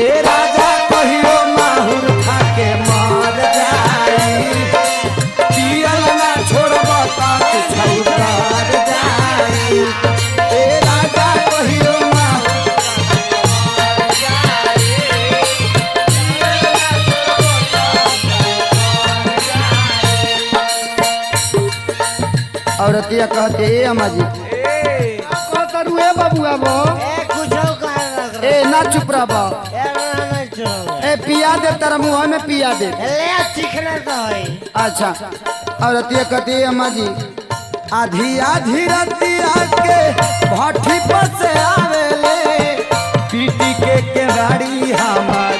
ए राजा कहियो माहुर खा के मर जाई पियल ना छोड़ब त छौकर जाई ए राजा कहियो औरतिया कहते ए अम्मा जी कहतरू ए बबुआ बो ए ना चुप रह ए पिया दे तेरा मुंह में पिया दे ले चिकना तो है। अच्छा औरतिया कहते ए अम्मा जी आधी आधी रतिया के भट्ठी पर से आवेले पीटी के गाड़ी हमार